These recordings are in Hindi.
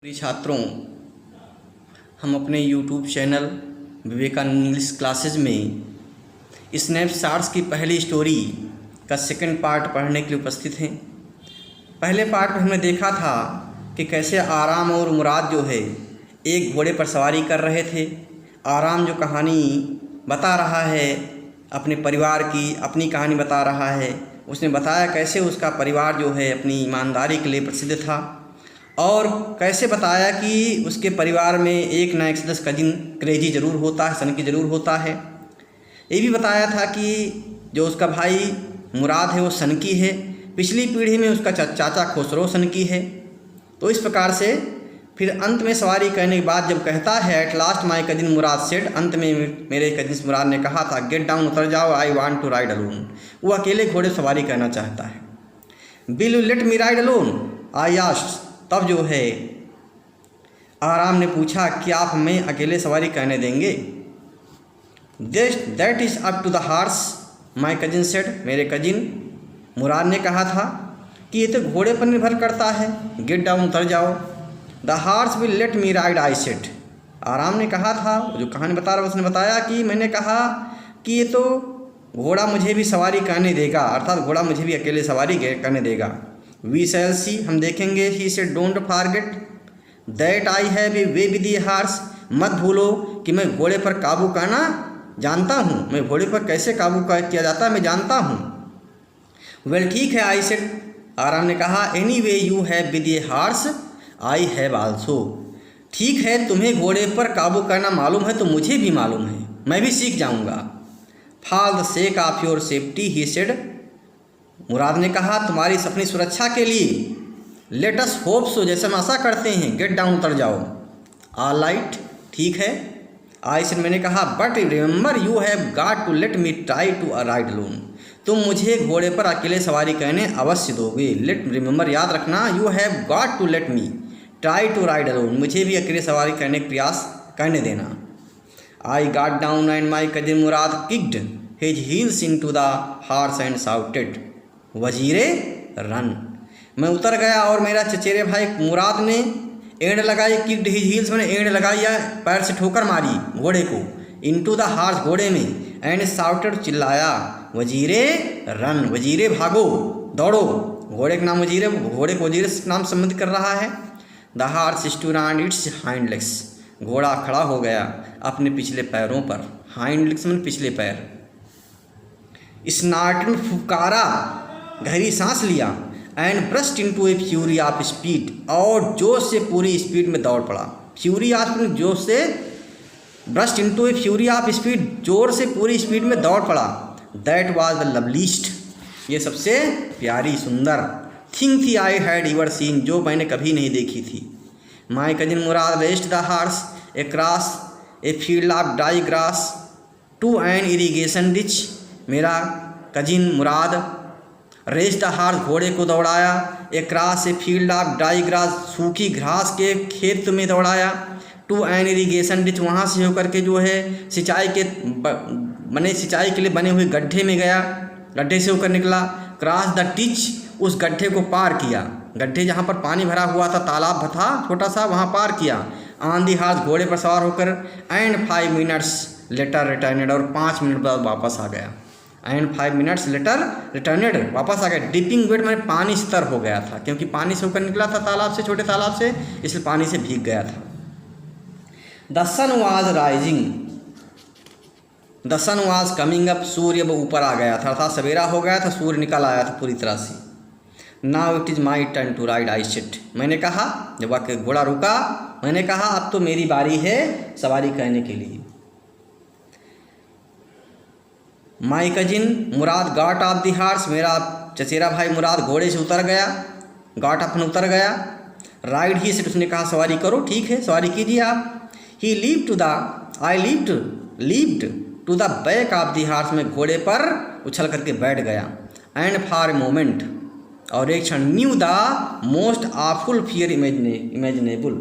प्रिय छात्रों, हम अपने YouTube channel Vivekananda English classes में स्नैपशॉट्स की पहली स्टोरी का सेकंड पार्ट पढ़ने के लिए उपस्थित हैं। पहले पार्ट में हमने देखा था कि कैसे आराम और मुराद जो है एक घोड़े पर सवारी कर रहे थे। आराम जो कहानी बता रहा है अपने परिवार की, अपनी कहानी बता रहा है। उसने बताया कैसे उसका परिवार जो है अपनी ईमानदारी के लिए प्रसिद्ध था और कैसे बताया कि उसके परिवार में एक ना एक सदस्य कजिन क्रेजी ज़रूर होता है, सनकी ज़रूर होता है। ये भी बताया था कि जो उसका भाई मुराद है वो सनकी है, पिछली पीढ़ी में उसका चाचा खुसरो सनकी है। तो इस प्रकार से फिर अंत में सवारी करने के बाद जब कहता है at last my cousin Murad said, अंत में मेरे कजिन मुराद ने कहा था गेट डाउन, उतर जाओ, I want to ride alone. वो अकेले घोड़े सवारी करना चाहता है। Will you let me ride alone I asked. तब जो है आराम ने पूछा कि आप हमें अकेले सवारी करने देंगे। That is up to the horse my cousin said. मेरे कजिन मुराद ने कहा था कि ये तो घोड़े पर निर्भर करता है, गेट डाउन, उतर जाओ। The horse will let me ride I said. आराम ने कहा था, जो कहानी बता रहा उसने बताया कि मैंने कहा कि ये तो घोड़ा मुझे भी सवारी करने देगा, अर्थात घोड़ा मुझे भी अकेले सवारी करने देगा। वी शैल सी, हम देखेंगे। He said don't forget that I have a way with the horse. मत भूलो कि मैं घोड़े पर काबू करना जानता हूँ, मैं घोड़े पर कैसे काबू किया जाता है मैं जानता हूँ। वेल ठीक है आई सेड। आराम ने कहा any way you have with a horse I have also. ठीक है, तुम्हें घोड़े पर काबू करना मालूम है तो मुझे भी मालूम है, मैं भी सीख जाऊँगा। For the sake of your safety he said. मुराद ने कहा तुम्हारी अपनी सुरक्षा के लिए। लेट अस होप सो, जैसे हम आशा करते हैं। गेट डाउन, उतर जाओ। ऑल राइट, ठीक है। आई सेड, मैंने कहा but remember you have got to let me try to ride alone. तुम मुझे घोड़े पर अकेले सवारी करने अवश्य दोगे। लेट रिमेंबर, याद रखना, you have got to let me try to ride alone, मुझे भी अकेले सवारी करने का प्रयास करने देना। I got down and my cousin Murad kicked his heels into the horse and shouted Vazire run. मैं उतर गया और मेरा चचेरे भाई मुराद ने एंड लगाई, किक्ड हिज हील्स, मैंने एंड लगाई या पैर से ठोकर मारी घोड़े को, इनटू द हॉर्स, घोड़े में, एंड शाउटेड, चिल्लाया, वजीरे रन, वजीरे भागो, दौड़ो। घोड़े का नाम वजीरे, घोड़े को वजीरे से नाम संबंधित कर रहा है। The horse stood on it's hind legs. घोड़ा खड़ा हो गया अपने पिछले पैरों पर। हाइंड लेग्स में पिछले पैर। स्नार्टन, फुकारा, गहरी सांस लिया। And burst into A fury of speed, और जोश से पूरी स्पीड में दौड़ पड़ा। फ्यूरी ऑफ, जोश से, burst into A fury of speed, जोर से पूरी स्पीड में दौड़ पड़ा। दैट वाज द लवलीस्ट, ये सबसे प्यारी सुंदर थिंग थी आई हैड एवर सीन, जो मैंने कभी नहीं देखी थी। My cousin Murad raced the horse across a field of dry grass to an irrigation ditch. मेरा cousin Murad race the horse, घोड़े को दौड़ाया, across a field of dry grass, सूखी घास के खेत में दौड़ाया, टू एन इरीगेशन डिच, वहाँ से होकर के जो है सिंचाई के लिए बने हुए गड्ढे में गया, गड्ढे से होकर निकला। क्रॉस द डिच, उस गड्ढे को पार किया, गड्ढे जहाँ पर पानी भरा हुआ था, तालाब था छोटा सा, वहाँ पार किया। ऑन दी हॉर्स, घोड़े पर सवार होकर। एंड 5 मिनट्स लेटर रिटर्नेड, और 5 मिनट बाद वापस आ गया। एंड 5 मिनट्स लेटर रिटर्नेड, वापस आ गया। डिपिंग वेट, मैंने पानी स्तर हो गया था, क्योंकि पानी से होकर निकला था तालाब से, छोटे तालाब से, इसलिए पानी से भीग गया था। The sun was rising, the sun was coming up, सूर्य अब ऊपर आ गया था, अर्थात सवेरा हो गया था, सूर्य निकल आया था पूरी तरह से। Now it is my turn to ride I said. मैंने कहा, जब घोड़ा रुका, मैंने कहा अब तो मेरी बारी है सवारी करने के लिए। माई cousin Murad got off the horse, मेरा चचेरा भाई मुराद घोड़े से उतर गया, गॉट अपन उतर गया। राइड ही से, उसने कहा सवारी करो, ठीक है सवारी कीजिए आप। He leap to the, I leaped to the back of the horse, में घोड़े पर उछल करके बैठ गया। एंड फॉर ए मोमेंट, और एक क्षण, new the most awful fear imaginable,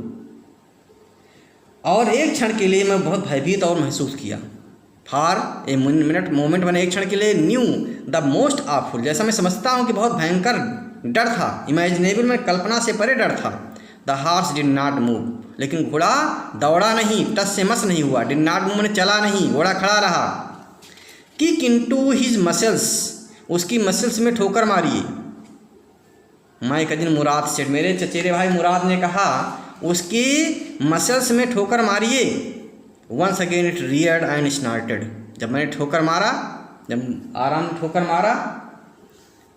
और एक क्षण के लिए मैं बहुत भयभीत और महसूस किया। फॉर ए मिनट, मोमेंट मैंने एक क्षण के लिए, न्यू द मोस्ट ऑफुल, जैसा मैं समझता हूँ कि बहुत भयंकर डर था, इमेजिनेबल में कल्पना से परे डर था। The horse did not move, लेकिन घोड़ा दौड़ा नहीं, टस से मस नहीं हुआ, डिड नॉट मूव मैंने चला नहीं, घोड़ा खड़ा रहा। किक इनटू हिज मसल्स, उसकी मसल्स में ठोकर मारिए। माय कजिन मुराद सेड, मेरे चचेरे भाई मुराद ने कहा उसकी मसल्स में ठोकर मारिए। Once again it reared and snorted, जब मैंने ठोकर मारा, जब आराम ठोकर मारा,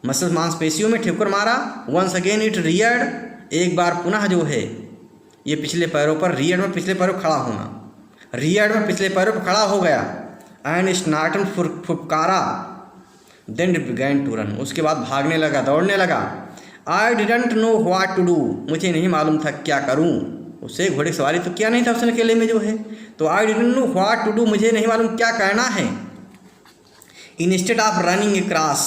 मसल्स मांसपेशियों में ठोकर मारा। वंस अगेन इट रियर्ड, एक बार पुनः जो है ये पिछले पैरों पर, रियर्ड में पिछले पैरों खड़ा होना, रियर्ड में पिछले पैरों पर खड़ा हो गया। एंड स्नार्टन फुफकारा, then it began to run, उसके बाद भागने लगा, दौड़ने लगा। I didn't know what to do, मुझे नहीं मालूम था क्या करूं। उससे घोड़े की सवारी तो किया नहीं था उसने अकेले में जो है, तो I didn't know what to do, मुझे नहीं मालूम क्या करना है। Instead of running across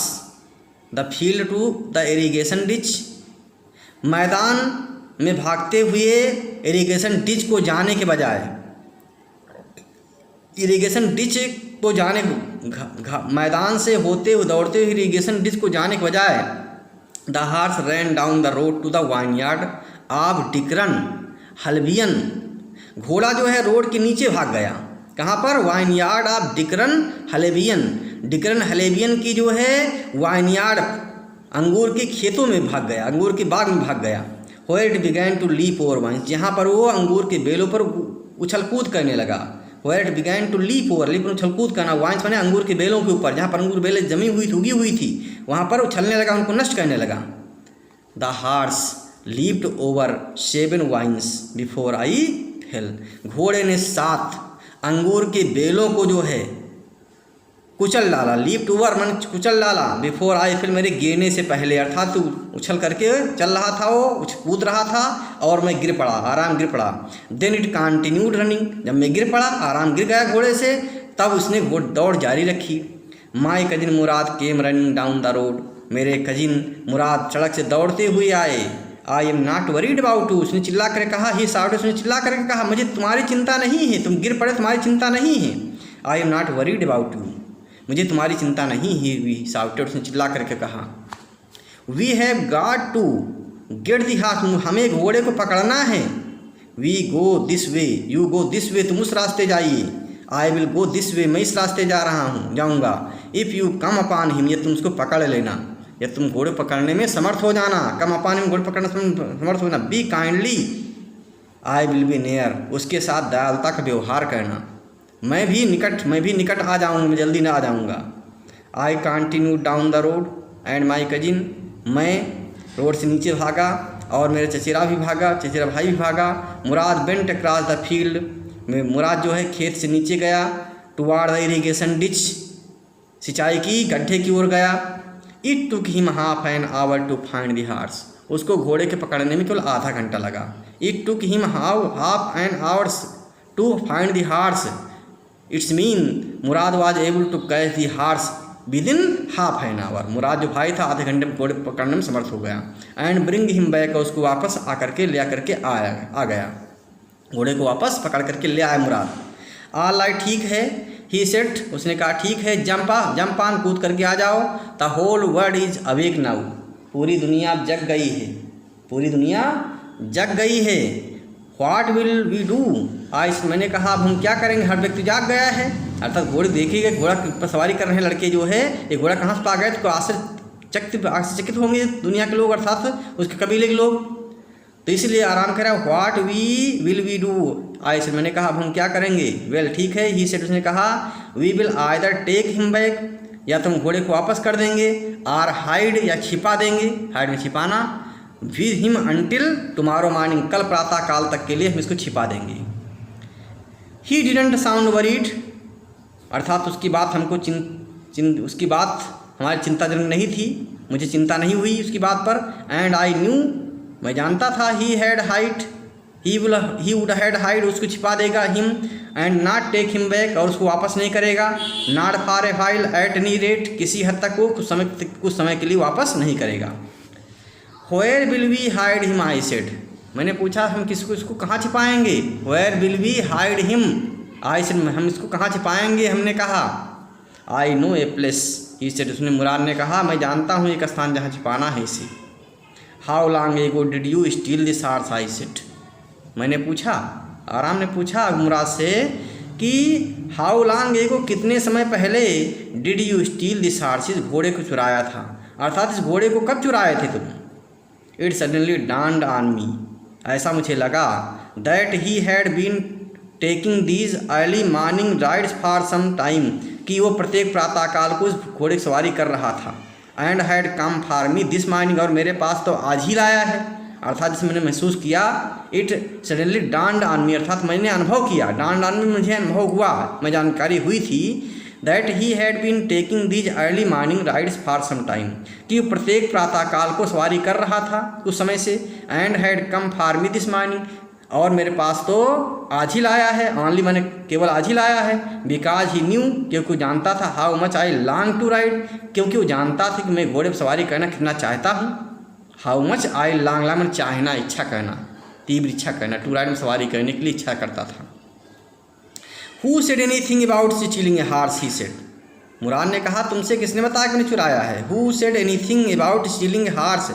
the field to the irrigation ditch, मैदान में भागते हुए इरिगेशन डिच को जाने के बजाय, इरिगेशन डिच को जाने, मैदान से होते हुए दौड़ते हुए इरिगेशन डिच को जाने के बजाय, the horse ran down the road to the vineyard of Dikran Halabian, घोड़ा जो है रोड के नीचे भाग गया। कहाँ पर? वाइनयार्ड ऑफ डिकरन हलेबियन, डिकरन हलेबियन की जो है वाइनयार्ड, अंगूर के खेतों में भाग गया, अंगूर के बाग में भाग गया। Where it began to leap over vines, जहाँ पर वो अंगूर के बेलों पर उछल कूद करने लगा। Where it began to leap over, leap उछल कूद करना, वाइन्स माने अंगूर के बेलों के ऊपर, जहाँ पर अंगूर बेलें जमी हुई थी, उगी हुई थी, वहाँ पर उछलने लगा, उनको नष्ट करने लगा। The horse leaped over 7 vines before I fell, घोड़े ने 7 अंगूर के बेलों को जो है कुचल डाला, लीप्ड ओवर मन कुचल डाला, बिफोर आई फेल मेरे गिरने से पहले, अर्थात तो उछल करके चल रहा था, वो कूद रहा था और मैं गिर पड़ा, आराम गिर पड़ा। देन इट कंटिन्यूड रनिंग, जब मैं गिर पड़ा, आराम गिर गया घोड़े से, तब उसने दौड़ जारी रखी। माई cousin Murad came running down the road, मेरे कजिन मुराद सड़क से दौड़ते हुए आए। I am not worried about you, उसने चिल्ला कर कहा, ही साउट, उसने चिल्ला करके कहा मुझे तुम्हारी चिंता नहीं है, तुम गिर पड़े तुम्हारी चिंता नहीं है। I am not worried about you, मुझे तुम्हारी चिंता नहीं है, वी साउटेड, उसने चिल्ला करके कहा। We have got to get the हाथ, हमें घोड़े को पकड़ना है। We go this way, you go this way, तुम उस रास्ते जाइए। आई विल गो दिस वे, मैं इस रास्ते जा रहा हूँ, जाऊँगा। If you come upon him, ये तुम उसको पकड़ लेना, या तुम घोड़े पकड़ने में समर्थ हो जाना, कम अपान हिम, घोड़े पकड़ने में समर्थ हो जाना। Be kindly, I will be near, उसके साथ दयालुता का व्यवहार करना, मैं भी निकट आ जाऊँगा, मैं जल्दी ना आ जाऊँगा। I continue down the road and my cousin, मैं रोड से नीचे भागा और मेरा चचेरा भी भागा, चचेरा भाई भी भागा। मुराद बेंट अक्रॉस द फील्ड, में मुराद जो है खेत से नीचे गया, टुवार्ड द इरिगेशन डिच, सिंचाई की गड्ढे की ओर गया। It took him half an hour to find the horse, उसको घोड़े के पकड़ने में केवल आधा घंटा लगा। It took him half an hours to find the horse, it's mean Murad was able to catch the horse within half an hour, Murad जो भाई था आधे घंटे में घोड़े पकड़ने में समर्थ हो गया। एंड ब्रिंग हिम बैक, उसको वापस आकर के ले आकर के आ गया, घोड़े को वापस पकड़ करके ले आया मुराद। ऑल राइट, ठीक है, ही सेट, उसने कहा ठीक है, जंप ऑन, कूद करके आ जाओ। The whole world is awake now, पूरी दुनिया अब जग गई है, पूरी दुनिया जग गई है। व्हाट विल वी डू, आज मैंने कहा अब हम क्या करेंगे, हर व्यक्ति जाग गया है, अर्थात घोड़े देखेंगे, घोड़ा पर सवारी कर रहे हैं लड़के जो है, ये घोड़ा कहाँ से पा गए, तो आश्चर्यचकित होंगे दुनिया के लोग, अर्थात उसके कबीले के लोग। तो इसलिए आराम करा, व्हाट विल वी डू, आज मैंने कहा अब हम क्या करेंगे। वेल ठीक है, ही सेड, उसने कहा we will either take him back, या तुम घोड़े को वापस कर देंगे, आर हाइड, या छिपा देंगे, हाइड में छिपाना, with him until tomorrow morning, कल प्रातः काल तक के लिए हम इसको छिपा देंगे। ही डिडंट साउंड वरीड, अर्थात उसकी बात हमको उसकी बात हमारी चिंताजनक नहीं थी, मुझे चिंता नहीं हुई उसकी बात पर। एंड आई न्यू, मैं जानता था, ही वुड हैड हाइड, उसको छिपा देगा, him and not take him back, और उसको वापस नहीं करेगा, not for a file, at any rate, किसी हद तक वो कुछ समय के लिए वापस नहीं करेगा। Where will we hide him, I said, मैंने पूछा हम इसको कहाँ छिपाएंगे। Where will we hide him, I said, हम इसको कहाँ छिपाएंगे, हमने कहा। I know a place, he said, उसने मुराद ने कहा मैं जानता हूँ एक स्थान जहाँ छिपाना है इसे। How long ago did you steel this horse I said. मैंने पूछा, आराम ने पूछा मुराद से कि हाउ लॉन्ग एगो कितने समय पहले did you steel this horse, इस घोड़े को चुराया था, अर्थात इस घोड़े को कब चुराए थे तुम। It suddenly dawned on me, ऐसा मुझे लगा, that he had been taking these early morning rides for some time, कि वो प्रत्येक प्रातःकाल को उस घोड़े की सवारी कर रहा था। And had come for me this morning, और मेरे पास तो आज ही लाया है, अर्थात जिसे मैंने महसूस किया। इट सडनली dawned ऑन मी, अर्थात मैंने अनुभव किया, dawned ऑन मी मुझे अनुभव हुआ, मैं जानकारी हुई थी, that he had been taking these early morning rides for some time, कि वो प्रत्येक प्रातःकाल को सवारी कर रहा था उस समय से। And had come for me this morning, और मेरे पास तो आज ही लाया है, ओनली मैंने केवल आज ही लाया है। बिकॉज ही न्यू, क्योंकि जानता था, how much I long to ride, क्योंकि वो जानता था कि मैं घोड़े पर सवारी करना कितना चाहता हूँ। हाउ मच आई लॉन्ग, मैंने चाहना, इच्छा करना, तीव्र इच्छा करना, टू राइड में सवारी करने के लिए इच्छा करता था। Who said anything about stealing a horse, he said. मुराद ने कहा, तुमसे किसने बताया कि मैंने चुराया है। Who said anything about stealing a horse,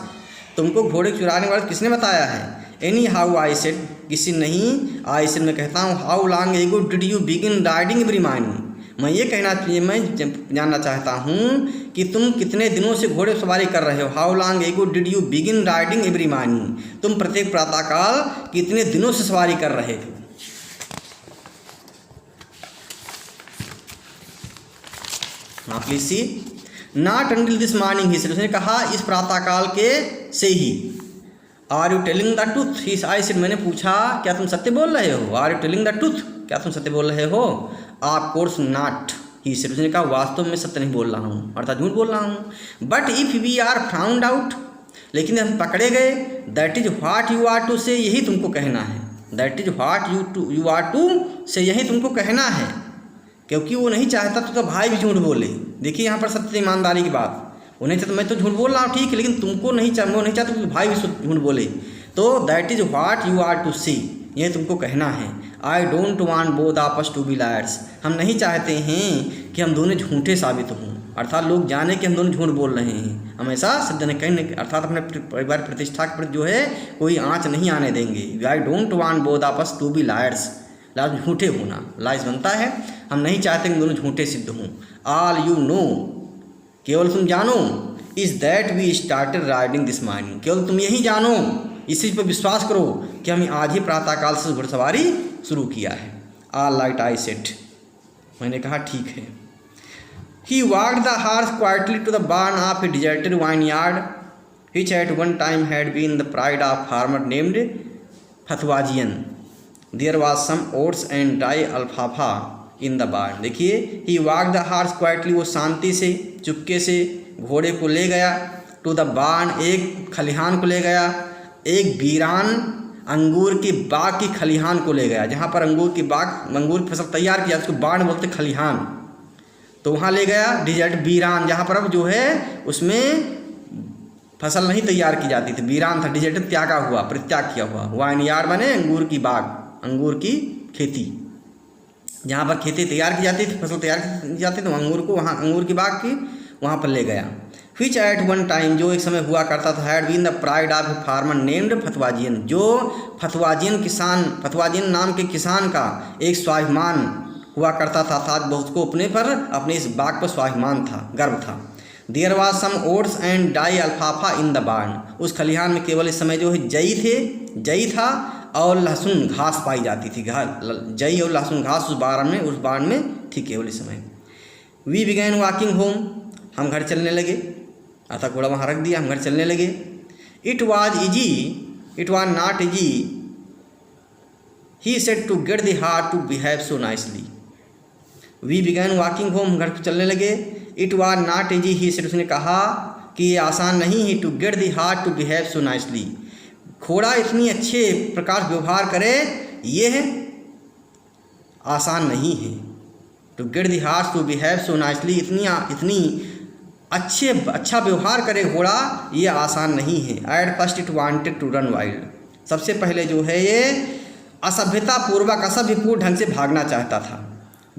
तुमको घोड़े चुराने वाले किसने बताया है। एनी हाउ आई सेड, किसी नहीं, आई सेड मैं कहता हूँ, how long ago did you begin riding every morning, मैं ये कहना चाहिए, मैं जानना चाहता हूँ कि तुम कितने दिनों से घोड़े सवारी कर रहे हो। How long ago did you begin riding every morning, तुम प्रत्येक प्रातःकाल कितने दिनों से सवारी कर रहे थे। हाँ please see, not until this morning, he said, उसने कहा इस प्रातःकाल के से ही। Are you telling the truth, he I said, मैंने पूछा क्या तुम सत्य बोल रहे हो। Are you telling the truth, क्या तुम सत्य बोल रहे हो। Of course not, he said, उसने कहा वास्तव में सत्य नहीं बोल रहा हूँ, अर्थात झूठ बोल रहा हूँ। But if we are found out, लेकिन हम पकड़े गए, that is what you are to say, यही तुमको कहना है। That is what you are to say, यही तुमको कहना है, क्योंकि वो नहीं चाहता तो भाई भी झूठ बोले। देखिए यहाँ पर सत्य ईमानदारी की बात, उन्हें चाहता मैं तो झूठ बोल रहा हूँ ठीक है, लेकिन तुमको नहीं वो नहीं चाहता कि भाई भी झूठ बोले। तो that is what you are to see, ये तुमको कहना है। I don't want both of to be liars, हम नहीं चाहते हैं कि हम दोनों झूठे साबित हों, अर्थात लोग जाने कि हम दोनों झूठ बोल रहे हैं। हमेशा सत्य ने कहने, अर्थात अपने परिवार प्रतिष्ठा के प्रति जो है कोई आँच नहीं आने देंगे। I don't want both of to be liars, लाज झूठे होना, लाइज बनता है, हम नहीं चाहते कि दोनों झूठे सिद्ध हों। ऑल यू नो, केवल तुम जानो, is that we started riding this morning, केवल तुम यही जानो, इस चीज़ पर विश्वास करो कि हम आज ही प्रातःकाल से घुड़सवारी शुरू किया है। ऑल राइट आई सेड, मैंने कहा ठीक है। He walked the horse quietly to the barn of a deserted vineyard which at one time had been the pride of farmer named Fatwajian. There was some oats and dry alfalfa in the barn. देखिए, he walked the horse quietly, वो शांति से चुपके से घोड़े को ले गया, to the barn, एक खलिहान को ले गया, एक वीरान अंगूर की बाग की खलिहान को ले गया, जहाँ पर अंगूर की फसल तैयार किया, उसको बाण बोलते खलिहान, तो वहाँ ले गया। डिजर्ट वीरान, जहाँ पर अब जो है उसमें फसल नहीं तैयार की जाती थी, वीरान था, डिजर्ट त्यागा हुआ, परित्याग किया हुआ। वाइन यार्ड बने अंगूर की बाग, अंगूर की खेती, जहाँ पर खेती तैयार की जाती थी, फसल तैयार की जाती थी, तो अंगूर को वहाँ अंगूर की बाग की वहाँ पर ले गया। विच एट वन टाइम, जो एक समय हुआ करता था, had been the pride of a farmer named Fetvajian, जो फतवाजियन किसान, फतवाजियन नाम के किसान का एक स्वाभिमान हुआ करता था, अर्थात बहुत को अपने पर, अपने इस बाग पर स्वाभिमान था, गर्व था। There was some oats and dry alfalfa in the barn, उस खलिहान में केवल इस समय जो है जई था और लहसुन घास पाई जाती थी, जई और लहसुन घास उस बार्न में थी केवल इस समय। वी बिगैन वॉकिंग होम, हम घर चलने लगे, अर्थात घोड़ा वहाँ रख दिया, हम घर चलने लगे। It was not easy, he said to get the heart to behave so nicely. We began walking home, हम घर चलने लगे। It was not easy, he said, उसने कहा कि ये आसान नहीं है, to get the heart to behave so nicely, घोड़ा इतनी अच्छे प्रकार व्यवहार करे, ये है आसान नहीं है। To get the heart to behave so nicely, इतनी अच्छा व्यवहार करे घोड़ा, ये आसान नहीं है। At first it wanted to run wild, सबसे पहले जो है ये असभ्यतापूर्वक, असभ्यपूर्ण ढंग से भागना चाहता था।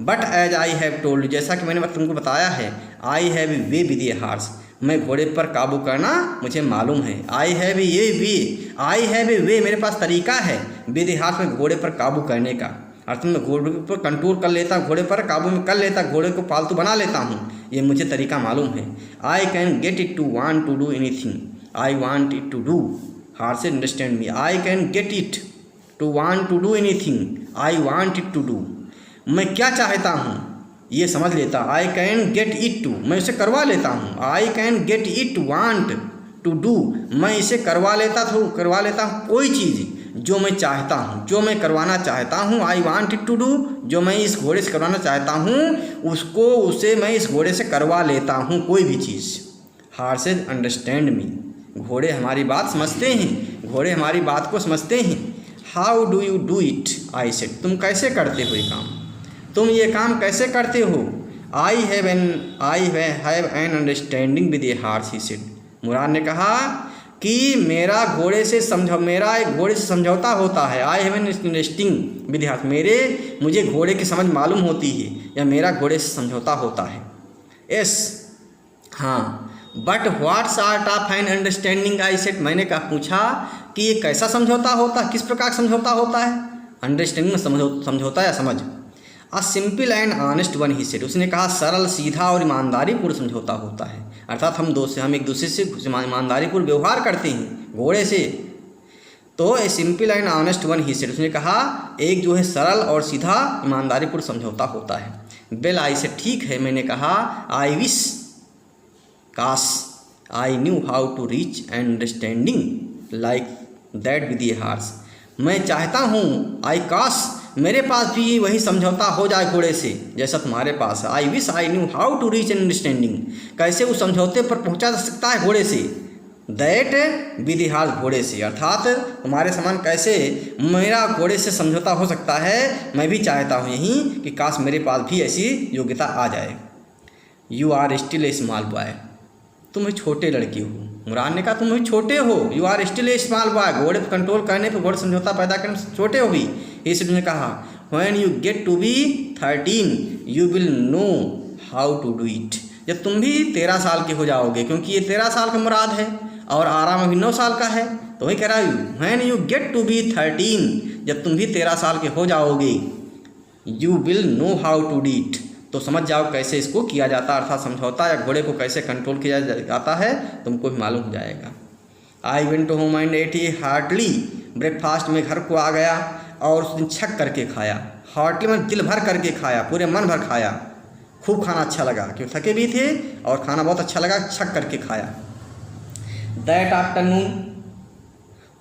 But as I have told, जैसा कि मैंने तुमको बताया है, I have a way with a horse, मैं घोड़े पर काबू करना मुझे मालूम है। I have a way, I have a वे, मेरे पास तरीका है विद द हॉर्स में घोड़े पर काबू करने का। अर्थ में घोड़े पर कंट्रोल कर लेता हूँ, घोड़े पर काबू में कर लेता, घोड़े को पालतू बना लेता हूँ, ये मुझे तरीका मालूम है। I can get it to want to do anything, I want it to do, horse understand me. I can get it to want to do anything, I want it to do, मैं क्या चाहता हूँ ये समझ लेता। I can get it to, मैं इसे करवा लेता हूँ। I can get it want to do, मैं इसे करवा लेता हूँ कोई चीज़ जो मैं चाहता हूँ, जो मैं करवाना चाहता हूँ। I want it to do, जो मैं इस घोड़े से करवाना चाहता हूँ उसे मैं इस घोड़े से करवा लेता हूँ कोई भी चीज़। हॉर्सेज अंडरस्टैंड मी, घोड़े हमारी बात समझते हैं, घोड़े हमारी बात को समझते हैं। How do you do it, I said, तुम कैसे करते हो ये काम, तुम ये काम कैसे करते हो। I have an understanding with a horse, he said, मुराद ने कहा कि मेरा एक घोड़े से समझौता होता है। I have an understanding with horse, मुझे घोड़े की समझ मालूम होती है या मेरा घोड़े से समझौता होता है। यस, हाँ, but what sort of an understanding, I said, मैंने पूछा कि ये कैसा समझौता होता है, किस प्रकार का समझौता होता है। अंडरस्टैंडिंग में समझौता या समझ। A simple and honest one, he said, उसने कहा सरल, सीधा और ईमानदारी पूर्ण समझौता होता है। अर्थात हम एक दूसरे से ईमानदारी पूर्ण व्यवहार करते हैं घोड़े से। तो a simple and honest one, he said, उसने कहा एक जो है सरल और सीधा ईमानदारी पूर्ण समझौता होता है। वेल, आई सेड, ठीक है, मैंने कहा। आई विश, काश, I knew how to reach an understanding like that with a horse, मैं चाहता हूँ, आई काश, मेरे पास भी वही समझौता हो जाए घोड़े से जैसा तुम्हारे पास है। I wish I knew how to reach an understanding, कैसे उस समझौते पर पहुंचा जा सकता है घोड़े से, दैट विद ए हॉर्स, घोड़े से, अर्थात तुम्हारे समान कैसे मेरा घोड़े से समझौता हो सकता है। मैं भी चाहता हूँ यही कि काश मेरे पास भी ऐसी योग्यता आ जाए। You are still a small boy, तुम छोटे लड़के हो। मुराद ने कहा तुम अभी छोटे हो। You are still a small boy, घोड़े पर कंट्रोल करने पर, घोड़े समझौता पैदा करने में छोटे हो भी। इसलिए ने कहा when you get to be 13 you will know how to do it, जब तुम भी 13 साल के हो जाओगे, क्योंकि ये 13 साल का मुराद है और आराम अभी 9 साल का है। तो वही कह रहा है when you get to be 13, जब तुम भी 13 साल के हो जाओगे, you will know how to do it, तो समझ जाओ कैसे इसको किया जाता है, अर्थात समझौता या घोड़े को कैसे कंट्रोल किया जाता है, तुमको भी मालूम हो जाएगा। I went to home and ate a hearty breakfast, में घर को आ गया और उस दिन छक करके खाया। हार्टली में दिल भर करके खाया, पूरे मन भर खाया, खूब खाना अच्छा लगा, क्योंकि थके भी थे और खाना बहुत अच्छा लगा, छक करके खाया। दैट आफ्टरनून,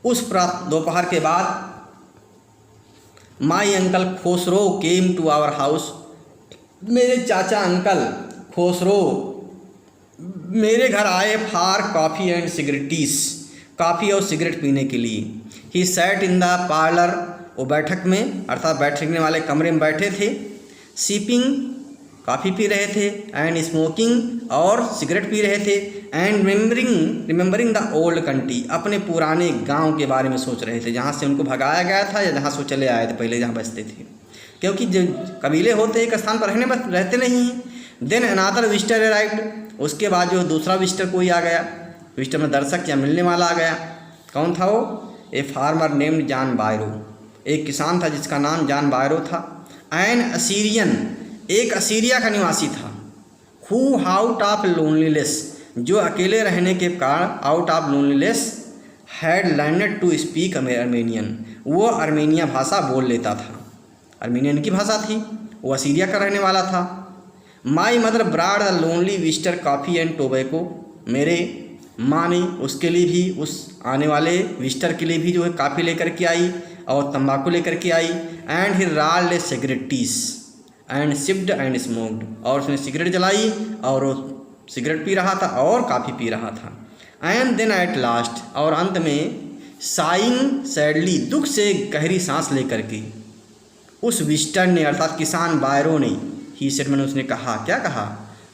उस दोपहर के बाद, my uncle Khosrove came to our house, मेरे चाचा अंकल खोसरो मेरे घर आए for coffee and cigarettes, coffee और सिगरेट पीने के लिए। He sat in the parlour, वो बैठक में अर्थात बैठने वाले कमरे में बैठे थे। सीपिंग, कॉफ़ी पी रहे थे, एंड स्मोकिंग, और सिगरेट पी रहे थे, and remembering the old country, अपने पुराने गांव के बारे में सोच रहे थे, जहाँ से उनको भगाया गया था या जहाँ से चले आए थे पहले, जहाँ बसते थे, क्योंकि जो कबीले होते एक स्थान पर रहते नहीं हैं। देन अनादर विजिटर अराइव्ड, उसके बाद जो दूसरा विजिटर कोई आ गया, विजिटर में दर्शक या मिलने वाला आ गया। कौन था वो? ए फार्मर नेम्ड जॉन बायरो, एक किसान था जिसका नाम जॉन बायरो था। एन असीरियन, एक असीरिया का निवासी था। हु आउट ऑफ लोनलीनेस, जो अकेले रहने के कारण, out of loneliness, had learned to speak Armenian, वो अर्मेनिया भाषा बोल लेता था, अर्मेनियन की भाषा थी, वो असीरिया का रहने वाला था। My mother brought the lonely visitor coffee and tobacco, मेरे माँ ने उसके लिए भी, उस आने वाले विजिटर के लिए भी जो है कॉफ़ी लेकर के आई और तंबाकू लेकर के आई। And he rolled cigarettes and sipped and smoked, और उसने सिगरेट जलाई और वो सिगरेट पी रहा था और कॉफ़ी पी रहा था। एंड देन एट लास्ट, और अंत में, साइंग सैडली, दुख से गहरी सांस लेकर के, उस विजिटर ने अर्थात किसान बायरो ने, ही सेड, मैंने उसने कहा, क्या कहा?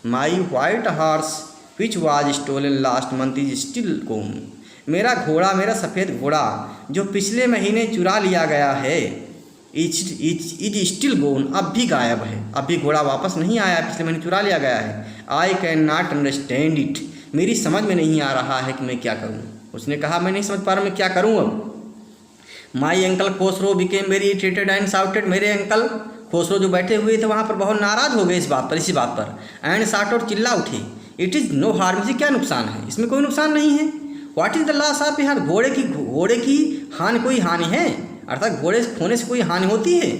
My white horse which was stolen last month is still gone, मेरा घोड़ा, मेरा सफ़ेद घोड़ा जो पिछले महीने चुरा लिया गया है, इज स्टिल गोन, अब भी गायब है, अब भी घोड़ा वापस नहीं आया, पिछले महीने चुरा लिया गया है। I can not understand it, मेरी समझ में नहीं आ रहा है कि मैं क्या करूं। उसने कहा मैं नहीं समझ पा रहा मैं क्या करूं अब। My uncle Khosrove became very irritated and shouted, मेरे अंकल खोसरो जो बैठे हुए थे वहाँ पर बहुत नाराज़ हो गए इस बात पर, इसी बात पर। एंड शाउटेड, चिल्ला उठे, इट इज़ नो हार्म, इसे क्या नुकसान है, इसमें कोई नुकसान नहीं है। What is the loss of यार, घोड़े की हानि, कोई हानि है, अर्थात घोड़े खोने से कोई हानि होती है।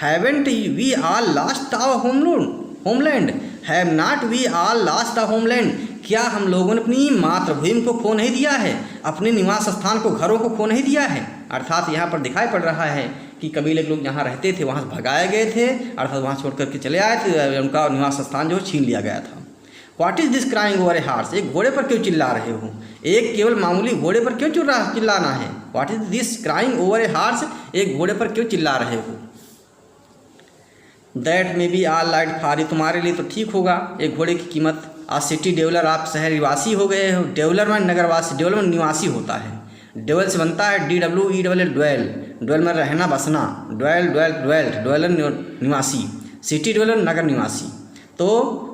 Haven't we all lost our homeland, have not we all lost the homeland, क्या हम लोगों ने अपनी मातृभूमि को खो नहीं दिया है, अपने निवास स्थान को, घरों को खो नहीं दिया है। अर्थात यहाँ पर दिखाई पड़ रहा है कि कबीले के लोग जहाँ रहते थे वहाँ से भगाए गए थे, अर्थात वहाँ छोड़ करके चले आए थे, उनका निवास स्थान जो छीन लिया गया था। What is this crying over A horse, एक घोड़े पर क्यों चिल्ला रहे हो, एक केवल मामूली घोड़े पर क्यों चिल्लाना है। What is this crying over A horse, एक घोड़े पर क्यों चिल्ला रहे हो। That may be all right for you, तुम्हारे लिए तो ठीक होगा एक घोड़े की कीमत। आज सिटी डेवलर, आप शहर निवासी हो गए हो। डेवलर में नगरवासी, डेवलर में निवासी होता है, डेवल से बनता है DWEL, ड्वेल, ड्वेल में रहना बसना, ड्वेलर निवासी, सिटी डेवलर नगर निवासी। तो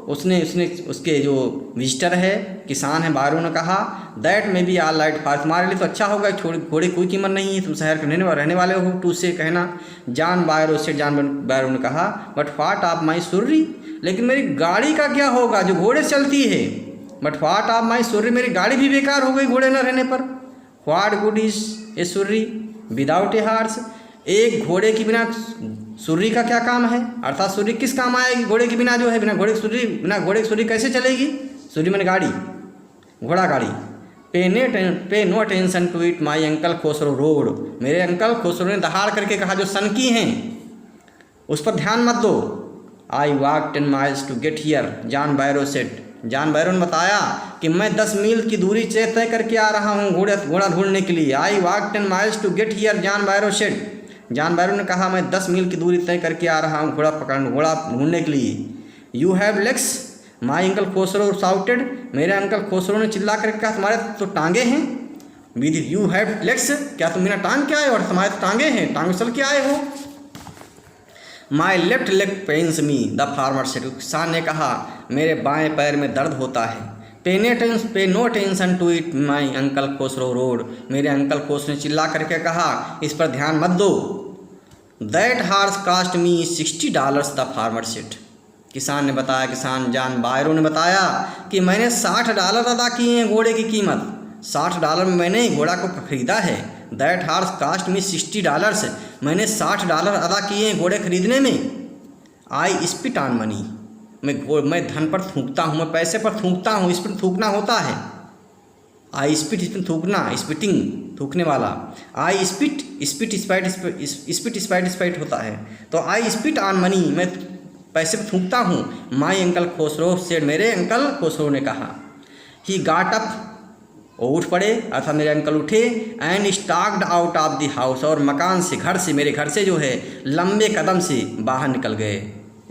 उसने उसके जो विजिटर है, किसान है, बायरो ने कहा that may be all right for, तुम्हारे लिए तो अच्छा होगा, घोड़े कोई कीमत नहीं है, तुम शहर के रहने वाले हो। टू से कहना, जॉन बायरो से, जॉन बायरो ने कहा बट व्हाट ऑफ माई सुर्री, लेकिन मेरी गाड़ी का क्या होगा जो घोड़े से चलती है। बट व्हाट ऑफ माई सुर्री, मेरी गाड़ी भी बेकार हो गई घोड़े न रहने पर। What good is a surrey without a horse, एक घोड़े के बिना सुर्री का क्या काम है, अर्थात सुर्री किस काम आएगी घोड़े के बिना, जो है बिना घोड़े की सुर्री कैसे चलेगी। सुर्री मैंने गाड़ी, घोड़ा गाड़ी। Pay no attention to it my uncle Khosrove roared, मेरे अंकल खोसरो ने दहाड़ करके कहा जो सनकी हैं उस पर ध्यान मत दो। I walk 10 miles to get here, John Byro said, John Byro ने बताया कि मैं 10 मील की दूरी तय करके आ रहा हूँ घोड़ा ढूंढने के लिए। I walk 10 miles to get here, John Byro said, John Byro ने कहा मैं 10 मील की दूरी तय करके आ रहा हूँ घोड़ा ढूंढने के लिए। You have legs my uncle Khosrove shouted, मेरे अंकल खोसरो ने चिल्ला करके कहा तुम्हारे तो टांगे हैं। विद यू हैव लेग्स, क्या तुम बिना टांग के आए और तुम्हारे तो टांगे हैं, टांग चल के आए हो। My left leg pens me, the farmer said, किसान ने कहा मेरे बाएं पैर में दर्द होता है। Pay no attention to it my uncle Khosrove roared, मेरे अंकल खोसरो ने चिल्ला करके कहा इस पर ध्यान मत दो। That horse cost me $60, the farmer said, किसान ने बताया, किसान जॉन बायरो ने बताया कि मैंने $60 अदा किए हैं घोड़े की कीमत, $60 में मैंने घोड़ा को खरीदा है। दैट हॉर्स कास्ट मी $60, मैंने $60 अदा किए हैं घोड़े खरीदने में। आई स्पिट ऑन मनी, मैं धन पर थूकता हूँ, मैं पैसे पर थूकता हूँ, इस पर थूकना होता है। आई स्पिट, इसमें थूकना, स्पिटिंग थूकने वाला। आई स्पिट स्पाइट होता है, तो आई स्पिट ऑन मनी, मैं पैसे पर थूकता हूँ। माई अंकल खोसरो सेड, मेरे अंकल खोसरो ने कहा। ही गॉट अप, वो उठ पड़े, अर्थात मेरे अंकल उठे। And stocked out of the house, और मकान से, घर से, मेरे घर से जो है लंबे कदम से बाहर निकल गए।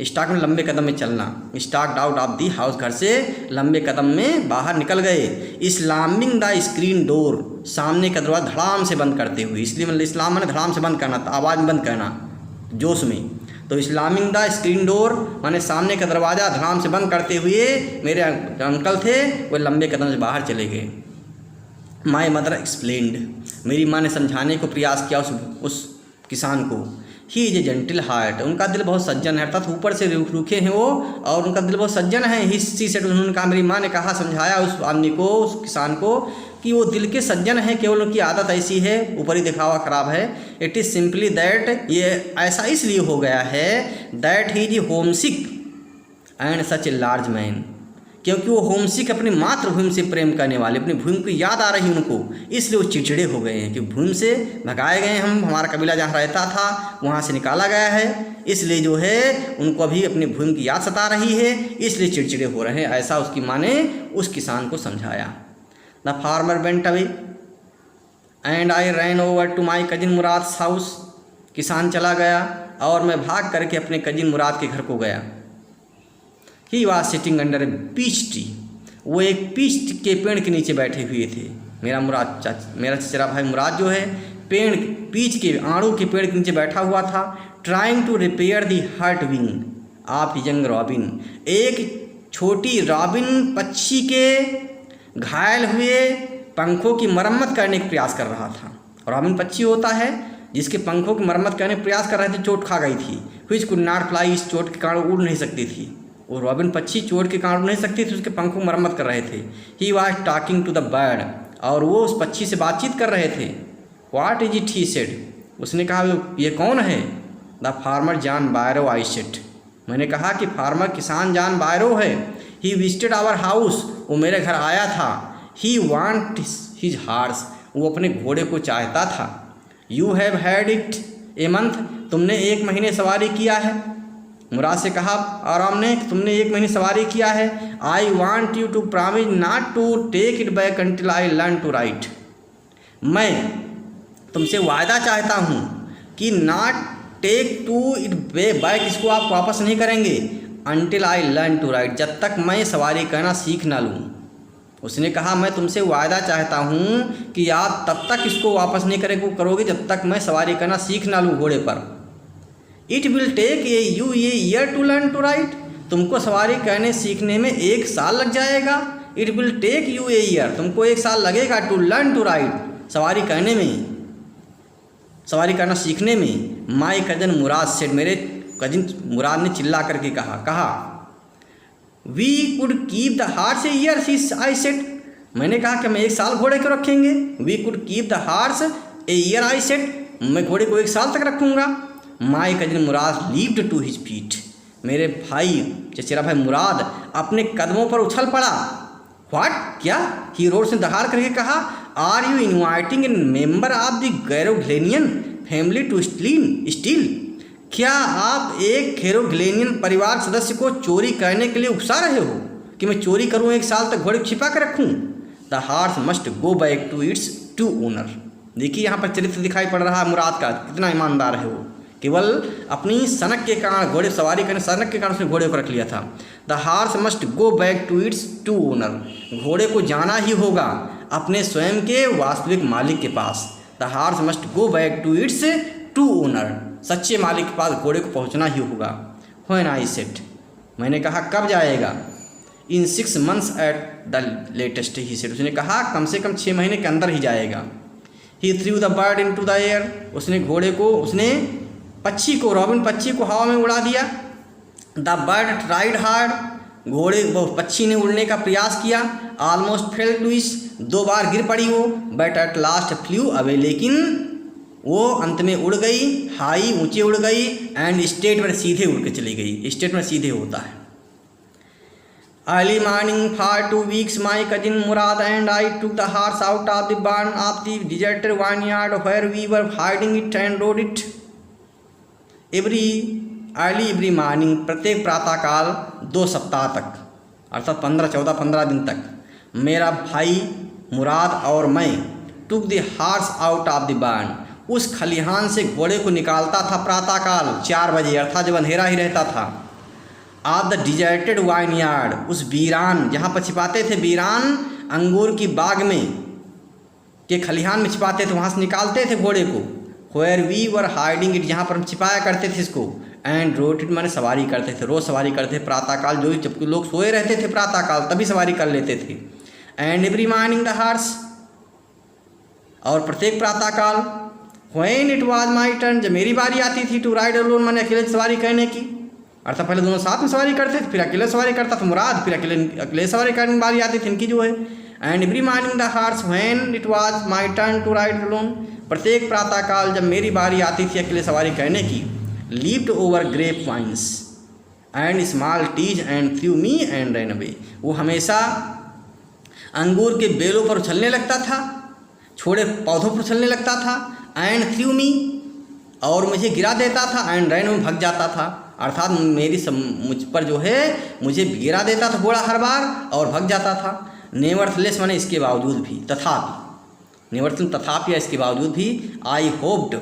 स्टॉक में लंबे कदम में चलना, stocked out of the house, घर से लंबे कदम में बाहर निकल गए। स्लामिंग द स्क्रीन डोर, सामने का दरवाजा धड़ाम से बंद करते हुए, इसलिए मतलब इस्लाम मैंने धड़ाम से बंद करना, आवाज़ में बंद करना जोश में। तो इस्लामिंग द स्क्रीन डोर माने सामने का दरवाज़ा धड़ाम से बंद करते हुए मेरे अंकल थे वो लंबे कदम से बाहर चले गए। माई मदर एक्सप्लेन्ड, मेरी माँ ने समझाने को प्रयास किया उस किसान को। He is a gentle heart, उनका दिल बहुत सज्जन है, अर्थात ऊपर से रूखे हैं वो और उनका दिल बहुत सज्जन है। ही सी सेड, उन्होंने कहा, मेरी माँ ने कहा, समझाया उस आदमी को, उस किसान को कि वो दिल के सज्जन हैं, केवल उनकी आदत ऐसी है, ऊपरी दिखावा खराब है। इट इज़ सिंपली दैट, ये ऐसा इसलिए हो गया है, that he is homesick and such a large man, क्योंकि वो होमसिक, अपनी मातृभूमि से प्रेम करने वाले, अपनी भूमि की याद आ रही उनको, इसलिए वो चिड़चिड़े हो गए हैं कि भूमि से भगाए गए हम, हमारा कबीला जहाँ रहता था वहाँ से निकाला गया है, इसलिए जो है उनको अभी अपनी भूमि की याद सता रही है, इसलिए चिड़चिड़े हो रहे हैं। ऐसा उसकी माँ ने उस किसान को समझाया। The farmer went away and I ran over to my cousin Murad house, किसान चला गया और मैं भाग करके अपने कजिन मुराद के घर को गया। He was sitting under a peach tree, वो एक पीच के पेड़ के नीचे बैठे हुए थे। मेरा चचेरा भाई मुराद जो है पीच के आड़ू के पेड़ के नीचे बैठा हुआ था। Trying to repair the hurt wing of young robin, एक छोटी रॉबिन पक्षी के घायल हुए पंखों की मरम्मत करने का प्रयास कर रहा था। रॉबिन पक्षी होता है जिसके पंखों की मरम्मत करने का प्रयास कर रहे थे, चोट खा गई थी। व्हिच कुड नॉट फ्लाई, इस चोट के कारण उड़ नहीं सकती थी। वो रॉबिन पक्षी चोट के कारण उड़ नहीं सकती थी, उसके पंखों की मरम्मत कर रहे थे। He was talking to the bird, और वो उस पक्षी से बातचीत कर रहे थे। What is it, he said, उसने कहा ये कौन है। The farmer John Byro, I said, मैंने कहा कि फार्मर किसान जॉन बायरो है। ही विजिटेड आवर हाउस, वो मेरे घर आया था। ही वांट हिज हॉर्स, वो अपने घोड़े को चाहता था। You have had it a month, तुमने 1 महीने सवारी किया है। मुराद से कहा आराम ने, तुमने 1 महीने सवारी किया है। I want you to promise not to take it back until I learn to ride, मैं तुमसे वायदा चाहता हूँ कि not take to it back, इसको आप वापस नहीं करेंगे। Until I learn to ride, जब तक मैं सवारी करना सीख ना लूँ। उसने कहा मैं तुमसे वायदा चाहता हूँ कि आप तब तक इसको वापस नहीं करोगे जब तक मैं सवारी करना सीख ना लूँ घोड़े पर। It will take you a year to learn to ride, तुमको सवारी करने सीखने में 1 साल लग जाएगा। It will take you a year, तुमको 1 साल लगेगा टू लर्न टू राइट, सवारी करने में, सवारी करना सीखने में। माई कजन मुराद सेड, मेरे कजिन मुराद ने चिल्ला करके कहा we could keep the horse a year, I said, मैंने कहा कि हम 1 साल घोड़े को रखेंगे। We could keep the horse a year, I said, मैं घोड़े को 1 साल तक रखूँगा। My cousin Murad leaped to his feet, मेरे भाई चचेरा भाई मुराद अपने कदमों पर उछल पड़ा। व्हाट, क्या, ही रोड से दहाड़ करके कहा are you inviting an member of the Garoghlanian family to steal, क्या आप एक गैरोग्लेनियन परिवार सदस्य को चोरी करने के लिए उकसा रहे हो कि मैं चोरी करूं, 1 साल तक घोड़े को छिपा कर रखूं। The horse must go back to its true owner, देखिए यहाँ पर चरित्र दिखाई पड़ रहा है मुराद का, कितना ईमानदार है वो। केवल अपनी सनक के कारण, घोड़े सवारी करने सनक के कारण उसने घोड़े को रख लिया था। The horse must go back to its true owner, घोड़े को जाना ही होगा अपने स्वयं के वास्तविक मालिक के पास। The horse must go back to its true owner, सच्चे मालिक के पास घोड़े को पहुंचना ही होगा। व्हेन आई सेड, मैंने कहा कब जाएगा। इन 6 months at the latest, he said, उसने कहा कम से कम 6 महीने के अंदर ही जाएगा। He threw the bird into the air, उसने घोड़े को, उसने पक्षी को, रॉबिन पक्षी को हवा में उड़ा दिया। द बर्ड ट्राइड हार्ड, घोड़े पक्षी ने उड़ने का प्रयास किया। ऑलमोस्ट फेल टू इस, 2 बार गिर पड़ी वो। But at last flu away, लेकिन वो अंत में उड़ गई, हाई, ऊंचे उड़ गई। एंड स्टेट में सीधे उड़ के चली गई, स्टेट में सीधे होता है। Early morning for 2 weeks my cousin Murad and I took the horse out of the barn of the deserted vineyard where we were hiding it and rode it every morning, प्रत्येक प्रातःकाल 2 सप्ताह तक, अर्थात 15 दिन तक, मेरा भाई मुराद और मैं took the horse out of the barn, उस खलिहान से घोड़े को निकालता था प्रातःकाल 4 बजे, अर्थात जब अंधेरा ही रहता था। ऑफ द डिजर्टेड वाइनयार्ड, उस वीरान, जहाँ पर छिपाते थे, वीरान अंगूर की बाग में के खलिहान में छिपाते थे, वहाँ से निकालते थे घोड़े को। Where we were hiding it, जहाँ पर हम छिपाया करते थे इसको। एंड रोड इट, माने सवारी करते थे, रोज़ सवारी करते थे प्रातःकाल, जो जब लोग सोए रहते थे प्रातःकाल तभी सवारी कर लेते थे। And every morning the horse, और प्रत्येक प्रातःकाल। When it was my turn, जब मेरी बारी आती थी, टू राइड अलोन, मैंने अकेले सवारी करने की, अर्थात पहले दोनों साथ में सवारी करते थे, फिर अकेले सवारी करता था मुराद, फिर अकेले सवारी करने की बारी आती थी इनकी जो है। And every morning the horse when it was my turn to ride alone, प्रत्येक प्रातःकाल जब मेरी बारी आती थी अकेले सवारी करने की। Leaped over grape vines and small trees and threw me and run away, वो हमेशा अंगूर के बेलों पर उछलने लगता था, छोटे पौधों पर उछलने लगता था। एंड थ्रू मी, और मुझे गिरा देता था। एंड रन में भाग जाता था, अर्थात मुझ पर जो है मुझे गिरा देता था घोड़ा हर बार और भाग जाता था। नेवरथलेस, माने इसके बावजूद भी, तथापि, नेवरथलेस तथापि, इसके बावजूद भी। I hoped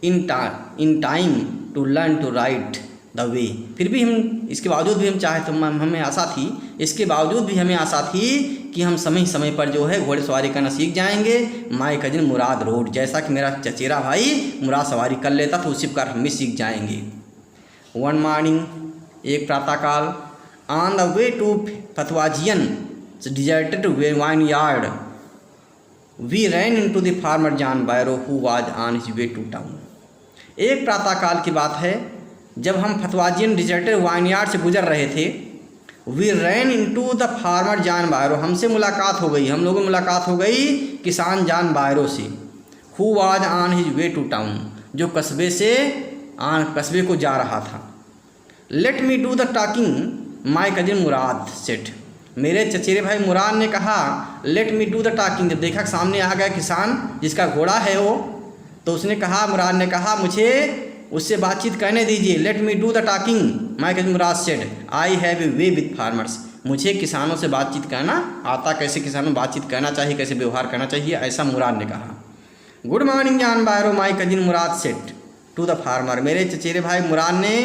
in time to learn to ride the way, फिर भी हम, इसके बावजूद भी हम चाहे तो हमें आशा थी, इसके बावजूद भी हमें आशा थी कि हम समय पर जो है घोड़े सवारी करना सीख जाएंगे। माई कजिन मुराद रोड, जैसा कि मेरा चचेरा भाई मुराद सवारी कर लेता था, उसी प्रकार हम भी सीख जाएंगे। वन मॉर्निंग, एक प्रातःकाल, on the way to Fetvajian, deserted vineyard. We ran into the farmer John Barrow who was on his way to town. एक प्रातःकाल की बात है जब हम फतवाजियन डिजर्टेड वाइनयार्ड से गुजर रहे थे। We ran into the farmer John Byro, हमसे मुलाकात हो गई, हम लोगों में मुलाकात हो गई किसान जॉन बायरो से। Who was on his way to town, जो कस्बे को जा रहा था। Let me do the talking my cousin Murad said, मेरे चचेरे भाई मुराद ने कहा let me do the talking. जब देखा सामने आ गया किसान जिसका घोड़ा है वो, तो उसने कहा, मुराद ने कहा मुझे उससे बातचीत करने दीजिए। Late me do the talking my cousin Murad said I have a way with farmers, मुझे किसानों से बातचीत करना आता, कैसे किसानों से बातचीत करना चाहिए, कैसे व्यवहार करना चाहिए, ऐसा मुराद ने कहा। Good morning John Byro my cousin Murad said to the farmer, मेरे चचेरे भाई मुराद ने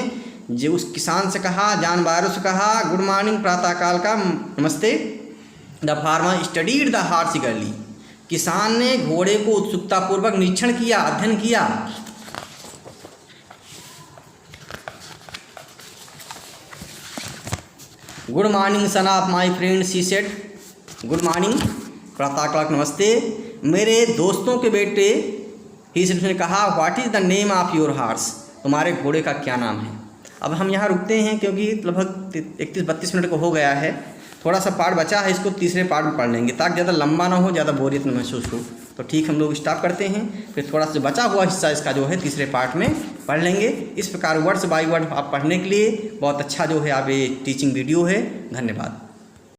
जो उस किसान से कहा, जॉन बायरो से कहा गुड मॉर्निंग, प्रातःकाल का नमस्ते। The farmer studied the horse ईगरली, किसान ने घोड़े को उत्सुकतापूर्वक निरीक्षण किया, अध्ययन किया। Good morning son of my friend she said, good morning प्रातःकाल नमस्ते मेरे दोस्तों के बेटे। ही सेड, उसने कहा what is the name of your horse, तुम्हारे घोड़े का क्या नाम है। अब हम यहाँ रुकते हैं क्योंकि लगभग 31-32 मिनट को हो गया है। थोड़ा सा पार्ट बचा है, इसको तीसरे पार्ट में पढ़ लेंगे ताकि ज़्यादा लंबा ना हो, ज़्यादा बोरियत न महसूस हो। तो ठीक, हम लोग स्टॉप करते हैं, फिर थोड़ा सा बचा हुआ हिस्सा इसका जो है तीसरे पार्ट में पढ़ लेंगे। इस प्रकार वर्ड्स बाय वर्ड आप पढ़ने के लिए बहुत अच्छा जो है आप ये टीचिंग वीडियो है। धन्यवाद।